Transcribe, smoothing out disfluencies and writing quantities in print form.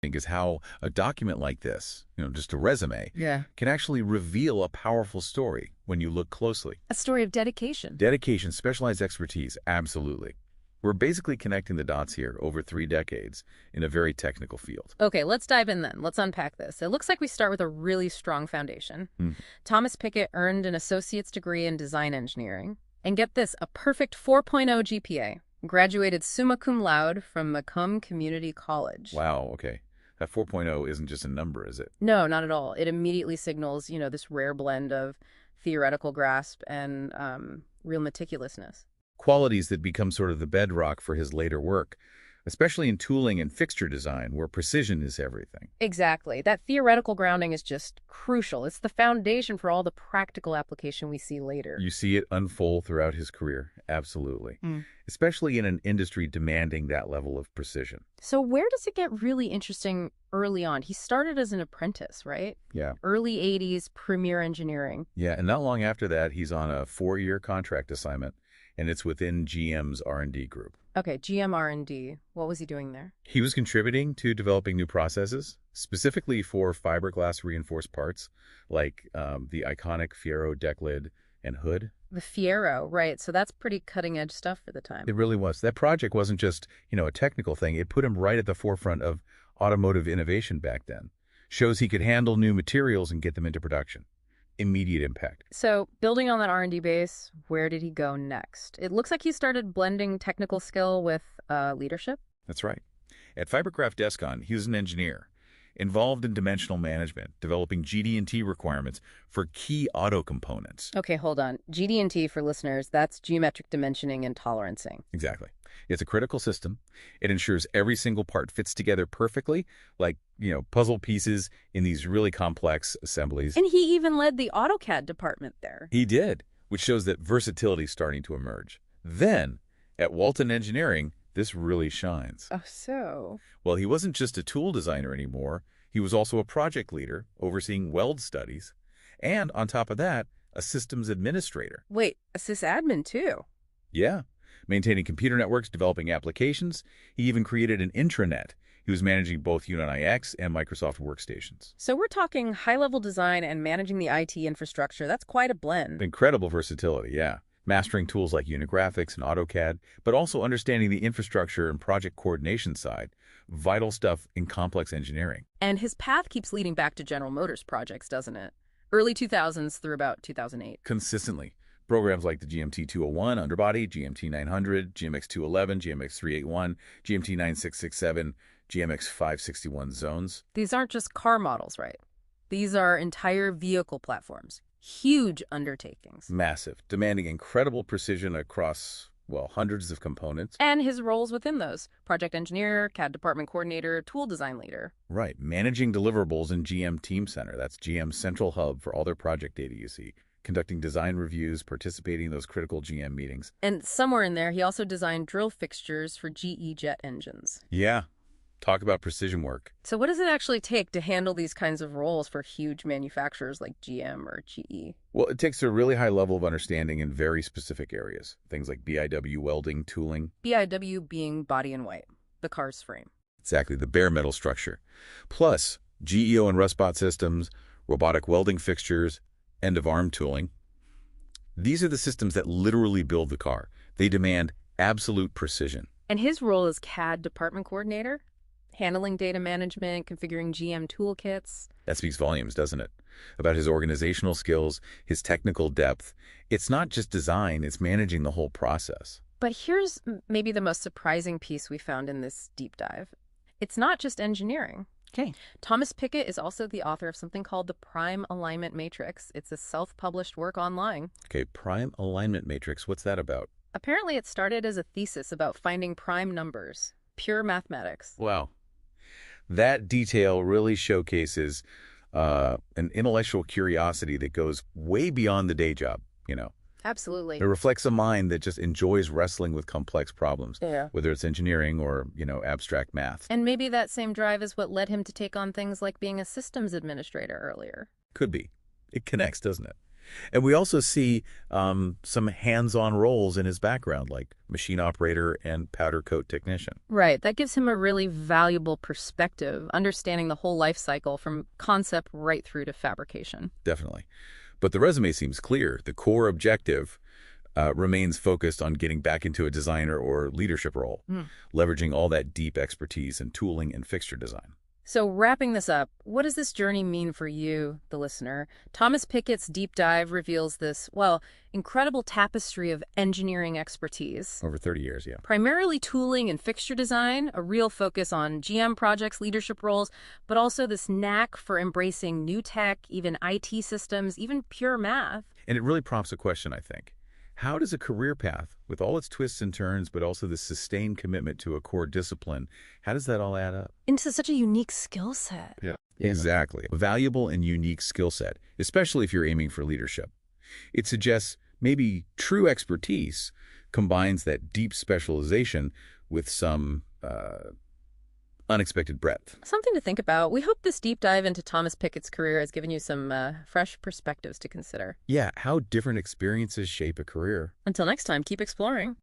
think is how a document like this, just a resume, Yeah. can actually reveal a powerful story when you look closely. A story of dedication. Dedication, specialized expertise, absolutely. We're basically connecting the dots here over 3 decades in a very technical field. Okay, let's dive in then. Let's unpack this. It looks like we start with a really strong foundation. Thomas Pickett earned an associate's degree in design engineering. And get this, a perfect 4.0 GPA. Graduated summa cum laude from Macomb Community College. Wow, okay. That 4.0 isn't just a number, is it? No, not at all. It immediately signals, this rare blend of theoretical grasp and real meticulousness. Qualities that become sort of the bedrock for his later work, especially in tooling and fixture design, where precision is everything. Exactly. That theoretical grounding is just crucial. It's the foundation for all the practical application we see later. You see it unfold throughout his career, absolutely. Especially in an industry demanding that level of precision. So where does it get really interesting early on? He started as an apprentice, right? Yeah. Early 80s, premier engineering. Yeah, and not long after that, he's on a 4-year contract assignment, and it's within GM's R&D group. Okay, GM R&D. What was he doing there? He was contributing to developing new processes, specifically for fiberglass reinforced parts, like the iconic Fiero deck lid and hood. The Fiero, right. So that's pretty cutting-edge stuff for the time. It really was. That project wasn't just, a technical thing. It put him right at the forefront of automotive innovation back then. Shows he could handle new materials and get them into production. Immediate impact. So building on that R&D base, where did he go next? It looks like he started blending technical skill with leadership. That's right. At Fibercraft Descon, he was an engineer, involved in dimensional management, developing GD&T requirements for key auto components. Okay, hold on. GD&T, for listeners, that's geometric dimensioning and tolerancing. Exactly. It's a critical system. It ensures every single part fits together perfectly, like, puzzle pieces in these really complex assemblies. And he even led the AutoCAD department there. He did, which shows that versatility is starting to emerge. Then, at Walton Engineering, this really shines. Oh, so? Well, he wasn't just a tool designer anymore. He was also a project leader, overseeing weld studies. And on top of that, a systems administrator. Wait, a sysadmin too? Yeah. Maintaining computer networks, developing applications. He even created an intranet. He was managing both UNIX and Microsoft workstations. So we're talking high-level design and managing the IT infrastructure. That's quite a blend. Incredible versatility, yeah. Mastering tools like Unigraphics and AutoCAD, but also understanding the infrastructure and project coordination side. Vital stuff in complex engineering. And his path keeps leading back to General Motors projects, doesn't it? Early 2000s through about 2008. Consistently. Programs like the GMT-201 underbody, GMT-900, GMX-211, GMX-381, GMT-9667, GMX-561 zones. These aren't just car models, right? These are entire vehicle platforms. Huge undertakings. Massive, demanding incredible precision across, hundreds of components. And his roles within those. Project engineer, CAD department coordinator, tool design leader. Right. Managing deliverables in GM Team Center. That's GM's central hub for all their project data you see. Conducting design reviews, participating in those critical GM meetings. And somewhere in there, he also designed drill fixtures for GE jet engines. Yeah. Talk about precision work. So what does it actually take to handle these kinds of roles for huge manufacturers like GM or GE? Well, it takes a really high level of understanding in very specific areas. Things like BIW welding, tooling. BIW being body in white, the car's frame. Exactly, the bare metal structure. Plus, GEO and rustbot systems, robotic welding fixtures, end-of-arm tooling. These are the systems that literally build the car. They demand absolute precision. And his role as CAD department coordinator? Handling data management, configuring GM toolkits. That speaks volumes, doesn't it? About his organizational skills, his technical depth. It's not just design, it's managing the whole process. But here's maybe the most surprising piece we found in this deep dive. It's not just engineering. Okay. Thomas Pickett is also the author of something called the Prime Alignment Matrix. It's a self-published work online. Okay, Prime Alignment Matrix, what's that about? Apparently it started as a thesis about finding prime numbers. Pure mathematics. Wow. That detail really showcases an intellectual curiosity that goes way beyond the day job, Absolutely. It reflects a mind that just enjoys wrestling with complex problems, whether it's engineering or, abstract math. And maybe that same drive is what led him to take on things like being a systems administrator earlier. Could be. It connects, doesn't it? And we also see some hands-on roles in his background, like machine operator and powder coat technician. Right. That gives him a really valuable perspective, understanding the whole life cycle from concept right through to fabrication. Definitely. But the resume seems clear. The core objective remains focused on getting back into a designer or leadership role, leveraging all that deep expertise in tooling and fixture design. So wrapping this up, what does this journey mean for you, the listener? Thomas Pickett's deep dive reveals this, well, incredible tapestry of engineering expertise. Over 30 years, yeah. Primarily tooling and fixture design, a real focus on GM projects, leadership roles, but also this knack for embracing new tech, even IT systems, even pure math. And it really prompts a question, I think. How does a career path, with all its twists and turns, but also the sustained commitment to a core discipline, how does that all add up? Into such a unique skill set. Yeah. Exactly. A valuable and unique skill set, especially if you're aiming for leadership. It suggests maybe true expertise combines that deep specialization with some unexpected breadth. Something to think about. We hope this deep dive into Thomas Pickett's career has given you some fresh perspectives to consider. Yeah, how different experiences shape a career. Until next time, keep exploring.